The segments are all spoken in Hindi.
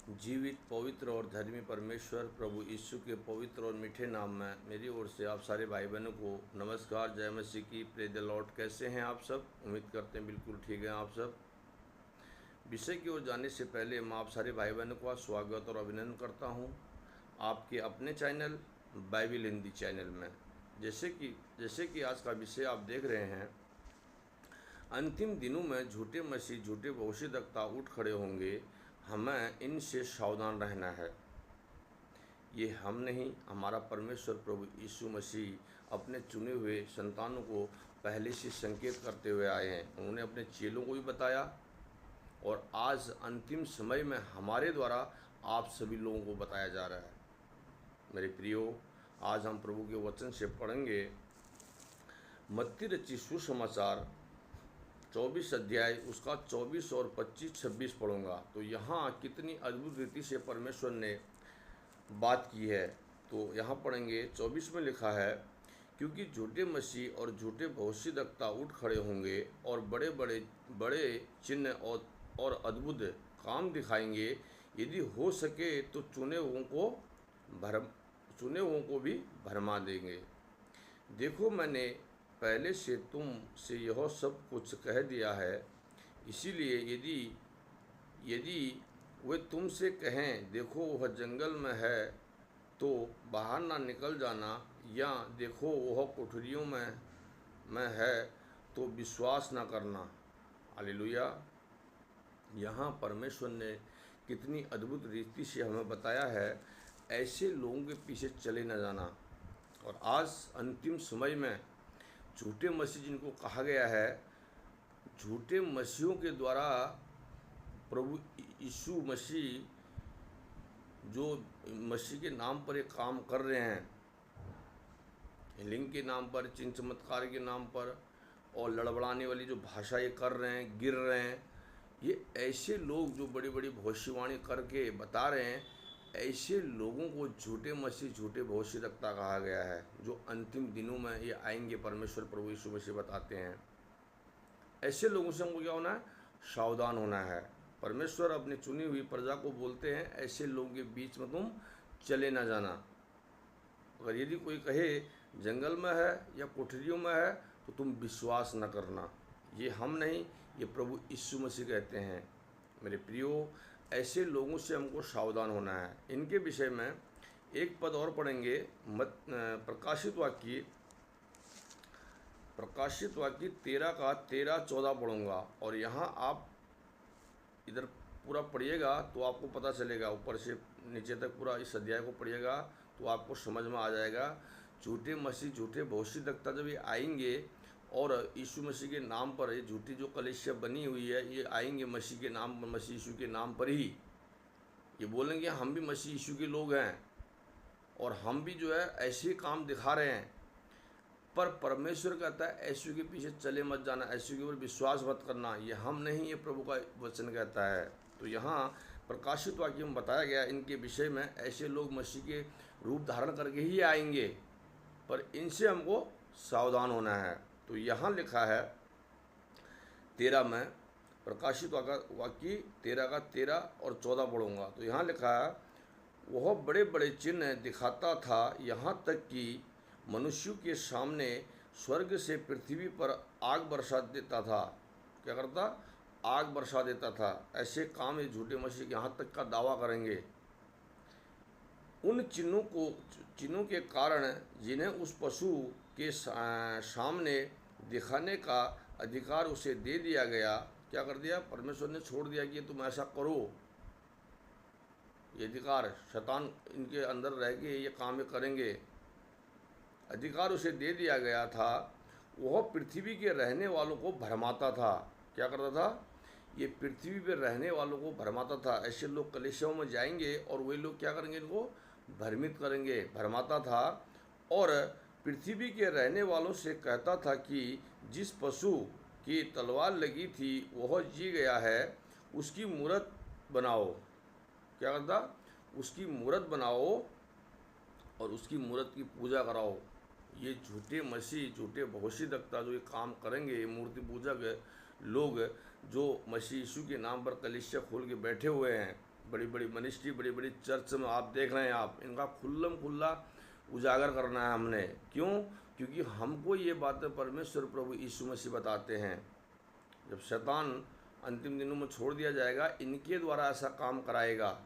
जीवित, पवित्र और धर्मी परमेश्वर प्रभु यीशु के पवित्र और मीठे नाम में मेरी ओर से आप सारे भाई बहनों को नमस्कार। जय मसीह की, प्रेज द लॉर्ड। कैसे हैं आप सब? उम्मीद करते हैं बिल्कुल ठीक हैं आप सब। विषय की ओर जाने से पहले मैं आप सारे भाई बहनों का स्वागत और अभिनंदन करता हूं आपके अपने चैनल बाइबिल हिंदी चैनल में। जैसे कि आज का विषय आप देख रहे हैं, अंतिम दिनों में झूठे मसीह, झूठे भविष्यद्वक्ता उठ खड़े होंगे। हमें इनसे सावधान रहना है। ये हम नहीं, हमारा परमेश्वर प्रभु यीशु मसीह अपने चुने हुए संतानों को पहले से संकेत करते हुए आए हैं। उन्होंने अपने चेलों को भी बताया और आज अंतिम समय में हमारे द्वारा आप सभी लोगों को बताया जा रहा है। मेरे प्रियो, आज हम प्रभु के वचन से पढ़ेंगे मत्ती रचित सुसमाचार 24 अध्याय, उसका 24 और 25-26 पढ़ूंगा। तो यहाँ कितनी अद्भुत रीति से परमेश्वर ने बात की है। तो यहाँ पढ़ेंगे 24 में लिखा है, क्योंकि झूठे मसीह और झूठे भविष्यद्वक्ता उठ खड़े होंगे और बड़े चिन्ह और अद्भुत काम दिखाएंगे। यदि हो सके तो चुने हुओं को भी भरमा देंगे। देखो, मैंने पहले से तुम से यह सब कुछ कह दिया है। इसीलिए यदि वे तुमसे कहें, देखो वह जंगल में है, तो बाहर ना निकल जाना, या देखो वह कोठरियों में है, तो विश्वास ना करना। हालेलुया। यहाँ परमेश्वर ने कितनी अद्भुत रीति से हमें बताया है, ऐसे लोगों के पीछे चले न जाना। और आज अंतिम समय में झूठे मसीह जिनको कहा गया है, झूठे मसीहों के द्वारा प्रभु यीशु मसीह जो मसीह के नाम पर एक काम कर रहे हैं, हिलिंग के नाम पर, चिन्ह चमत्कार के नाम पर, और लड़बड़ाने वाली जो भाषा ये कर रहे हैं, गिर रहे हैं, ये ऐसे लोग जो बड़ी बड़ी भविष्यवाणी करके बता रहे हैं, ऐसे लोगों को झूठे मसीह, झूठे भविष्यद्वक्ता कहा गया है, जो अंतिम दिनों में ये आएंगे। परमेश्वर प्रभु यीशु मसीह बताते हैं, ऐसे लोगों से हमको क्या होना है? सावधान होना है। परमेश्वर अपनी चुनी हुई प्रजा को बोलते हैं, ऐसे लोगों के बीच में तुम चले ना जाना। अगर यदि कोई कहे जंगल में है या कोठरियों में है, तो तुम विश्वास न करना। ये हम नहीं, ये प्रभु यीशु मसीह कहते हैं। मेरे प्रियो, ऐसे लोगों से हमको सावधान होना है। इनके विषय में एक पद और पढ़ेंगे, प्रकाशित वाक्य 13 का 13-14 पढ़ूंगा। और यहाँ आप इधर पूरा पढ़िएगा तो आपको पता चलेगा, ऊपर से नीचे तक पूरा इस अध्याय को पढ़िएगा तो आपको समझ में आ जाएगा। झूठे मसीह, झूठे भविष्यद्वक्ता जब ये आएंगे और यीशु मसीह के नाम पर, ये झूठी जो कलीसिया बनी हुई है, ये आएंगे मसीह के नाम पर, मसीह यीशु के नाम पर ही ये बोलेंगे हम भी मसीह यीशु के लोग हैं और हम भी जो है ऐसे काम दिखा रहे हैं। पर परमेश्वर कहता है ऐसे के पीछे चले मत जाना, ऐसे के ऊपर विश्वास मत करना। ये हम नहीं, ये प्रभु का वचन कहता है। तो यहाँ प्रकाशित वाक्य में बताया गया इनके विषय में, ऐसे लोग मसीह के रूप धारण करके ही आएंगे, पर इनसे हमको सावधान होना है। तो यहाँ लिखा है 13 में, प्रकाशित वाक्य 13 का 13 और 14 पढ़ूंगा। तो यहाँ लिखा है, वह बड़े बड़े चिन्ह दिखाता था, यहाँ तक कि मनुष्यों के सामने स्वर्ग से पृथ्वी पर आग बरसा देता था। क्या करता? आग बरसा देता था। ऐसे काम ये झूठे मसीह यहाँ तक का दावा करेंगे। उन चिन्हों के कारण जिन्हें उस पशु के सामने दिखाने का अधिकार उसे दे दिया गया। क्या कर दिया? परमेश्वर ने छोड़ दिया कि तुम ऐसा करो। ये अधिकार शैतान इनके अंदर रह के ये काम करेंगे, अधिकार उसे दे दिया गया था। वह पृथ्वी के रहने वालों को भरमाता था। क्या करता था? ये पृथ्वी पर रहने वालों को भरमाता था। ऐसे लोग कलीसियाओं में जाएंगे और वही लोग क्या करेंगे? इनको भ्रमित करेंगे, भरमाता था। और पृथ्वी के रहने वालों से कहता था कि जिस पशु की तलवार लगी थी वह जी गया है, उसकी मूरत बनाओ। क्या करता? उसकी मूरत बनाओ और उसकी मूरत की पूजा कराओ। ये झूठे मसीह, झूठे भविष्यद्वक्ता जो ये काम करेंगे, ये मूर्ति पूजक लोग जो मसीह यीशु के नाम पर कलीसिया खोल के बैठे हुए हैं, बड़ी बड़ी मिनिस्ट्री, बड़ी बड़ी चर्च में आप देख रहे हैं, आप इनका खुल्लम खुल्ला उजागर करना है हमने। क्यों? क्योंकि हमको ये बातें परमेश्वर प्रभु यीशु मसीह बताते हैं। जब शैतान अंतिम दिनों में छोड़ दिया जाएगा, इनके द्वारा ऐसा काम कराएगा।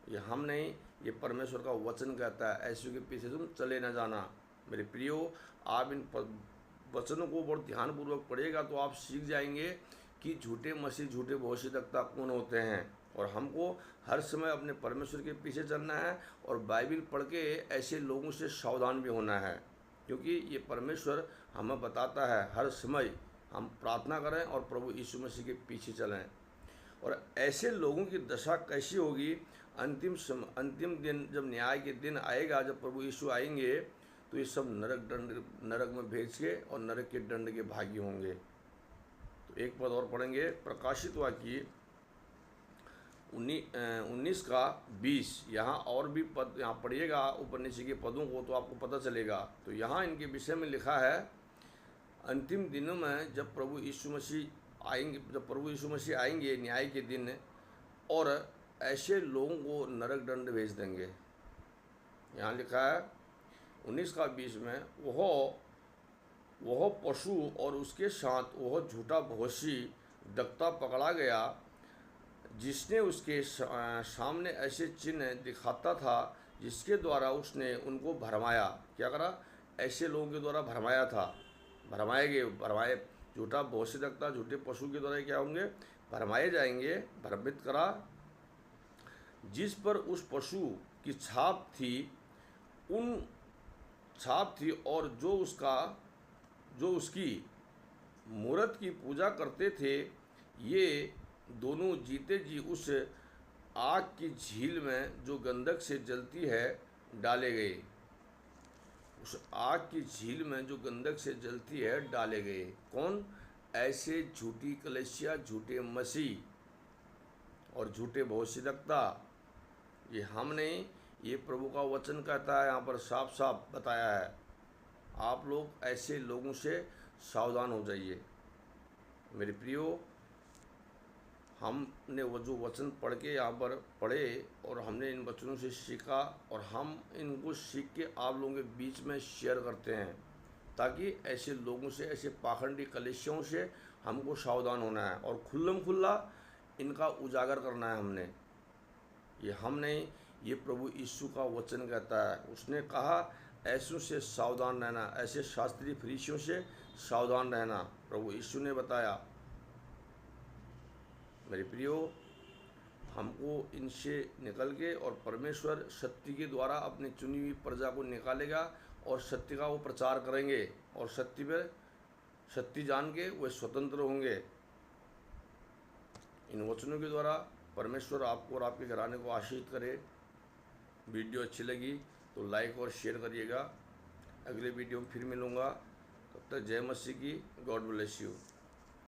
ये हम नहीं, ये परमेश्वर का वचन कहता है, ऐसे के पीछे तुम चले न जाना। मेरे प्रियो, आप इन वचनों को बहुत ध्यानपूर्वक पढ़िएगा तो आप सीख जाएंगे कि झूठे मसीह, झूठे भविष्यद्वक्ता कौन होते हैं। और हमको हर समय अपने परमेश्वर के पीछे चलना है और बाइबिल पढ़ के ऐसे लोगों से सावधान भी होना है, क्योंकि ये परमेश्वर हमें बताता है हर समय हम प्रार्थना करें और प्रभु यीशु मसीह के पीछे चलें। और ऐसे लोगों की दशा कैसी होगी? अंतिम दिन जब न्याय के दिन आएगा, जब प्रभु यीशु आएंगे, तो ये सब नरक में भेज के और नरक के दंड के भागी होंगे। तो एक पद और पढ़ेंगे, प्रकाशित वाक्य 19 का 20। यहाँ और भी पद यहाँ पढ़िएगा ऊपर नीचे के पदों को, तो आपको पता चलेगा। तो यहाँ इनके विषय में लिखा है, अंतिम दिनों में जब प्रभु यीशु मसीह आएंगे न्याय के दिन, और ऐसे लोगों को नरक दंड भेज देंगे। यहाँ लिखा है 19 का 20 में, वह पशु और उसके साथ वह झूठा भविष्यद्वक्ता पकड़ा गया, जिसने उसके सामने ऐसे चिन्ह दिखाता था जिसके द्वारा उसने उनको भरमाया। क्या करा? ऐसे लोगों के द्वारा भरमाया था, भरमाए झूठा भविष्यद्वक्ता, झूठे पशु के द्वारा क्या होंगे? भरमाए जाएंगे, भ्रमित करा। जिस पर उस पशु की छाप थी और जो उसकी मूरत की पूजा करते थे, ये दोनों जीते जी उस आग की झील में जो गंधक से जलती है डाले गए। उस आग की झील में जो गंधक से जलती है डाले गए। कौन? ऐसे झूठी कलीसिया, झूठे मसीह और झूठे भविष्यद्वक्ता। ये हम नहीं, ये प्रभु का वचन कहता है, यहाँ पर साफ साफ बताया है। आप लोग ऐसे लोगों से सावधान हो जाइए। मेरे प्रियो, हमने वो जो वचन पढ़ के यहाँ पर पढ़े और हमने इन वचनों से सीखा, और हम इनको सीख के आप लोगों के बीच में शेयर करते हैं, ताकि ऐसे लोगों से, ऐसे पाखंडी कलीसियों से हमको सावधान होना है और खुल्लम खुल्ला इनका उजागर करना है हमने। ये हम नहीं, ये प्रभु यीशु का वचन कहता है। उसने कहा ऐसों से सावधान रहना, ऐसे शास्त्री फरीसियों से सावधान रहना, प्रभु यीशु ने बताया। मेरे प्रियो, हमको इनसे निकल के, और परमेश्वर सत्य के द्वारा अपनी चुनी हुई प्रजा को निकालेगा और सत्य का वो प्रचार करेंगे, और सत्य जान के वे स्वतंत्र होंगे। इन वचनों के द्वारा परमेश्वर आपको और आपके घराने को आशीष करे। वीडियो अच्छी लगी तो लाइक और शेयर करिएगा। अगले वीडियो में फिर मिलूँगा, तब तक जय मसीह की। God bless you.